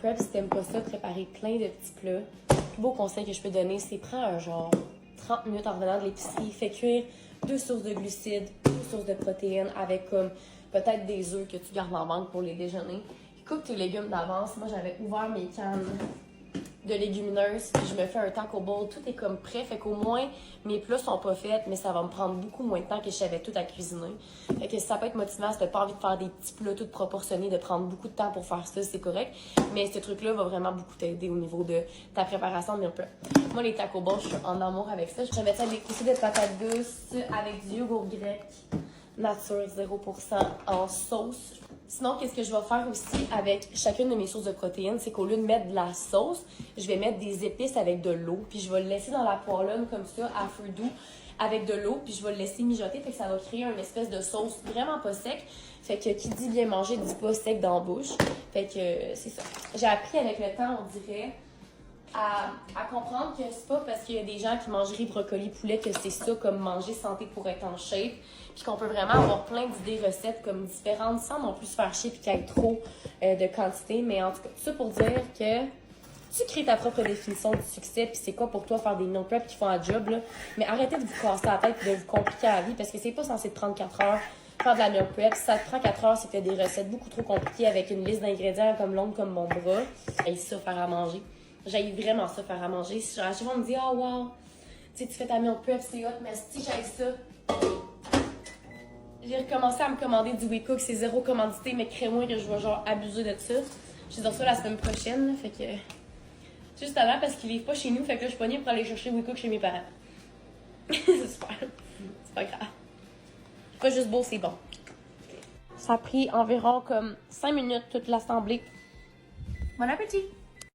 prep, si t'aimes pas ça, préparer plein de petits plats. Le plus beau conseil que je peux donner, c'est prends un genre 30 minutes en revenant de l'épicerie, fais cuire 2 sources de glucides, 2 sources de protéines avec comme peut-être des œufs que tu gardes en banque pour les déjeuners. Coupe tes légumes d'avance. Moi, j'avais ouvert mes cannes de légumineuses, puis je me fais un taco bowl, tout est comme prêt, fait qu'au moins mes plats sont pas faits, mais ça va me prendre beaucoup moins de temps que je savais tout à cuisiner. Fait que si ça peut être motivant, si t'as pas envie de faire des petits plats tout proportionnés, de prendre beaucoup de temps pour faire ça, c'est correct, mais ce truc-là va vraiment beaucoup t'aider au niveau de ta préparation de meal prep. Moi, les taco bowls, je suis en amour avec ça. Je mettais des coussins de patates douces avec du yogourt grec, nature 0% en sauce. Sinon, qu'est-ce que je vais faire aussi avec chacune de mes sources de protéines, c'est qu'au lieu de mettre de la sauce, je vais mettre des épices avec de l'eau, puis je vais le laisser dans la poêlonne comme ça, à feu doux, avec de l'eau, puis je vais le laisser mijoter, fait que ça va créer une espèce de sauce vraiment pas sec. Fait que qui dit bien manger dit pas sec dans la bouche. Fait que c'est ça. J'ai appris avec le temps, on dirait, à comprendre que c'est pas parce qu'il y a des gens qui mangent riz, brocoli, poulet que c'est ça comme manger santé pour être en shape, puis qu'on peut vraiment avoir plein d'idées recettes comme différentes sans non plus se faire chier puis qu'il y ait trop de quantité. Mais en tout cas, tout ça pour dire que tu crées ta propre définition du succès, puis c'est quoi pour toi faire des meal prep qui font un job, là. Mais arrêtez de vous casser la tête et de vous compliquer la vie parce que c'est pas censé te prendre 4 heures faire de la meal prep. Si ça te prend 4 heures, c'est que t'as des recettes beaucoup trop compliquées avec une liste d'ingrédients comme longue comme mon bras. Et ça, faire à manger. J'aille vraiment ça faire à manger. Si à chaque fois on me dit oh wow, tu sais, tu fais ta meal prep, c'est hot, mais si j'aille ça. J'ai recommencé à me commander du WeCook, c'est 0 commandité, mais crée-moi que je vais genre abuser de ça. Je vais dire ça la semaine prochaine, là, fait que. Juste avant parce qu'ils livrent pas chez nous, fait que là je suis pognée pour aller chercher WeCook chez mes parents. C'est super. C'est pas grave. C'est pas juste beau, c'est bon. Ça a pris environ comme 5 minutes toute l'assemblée. Bon appétit!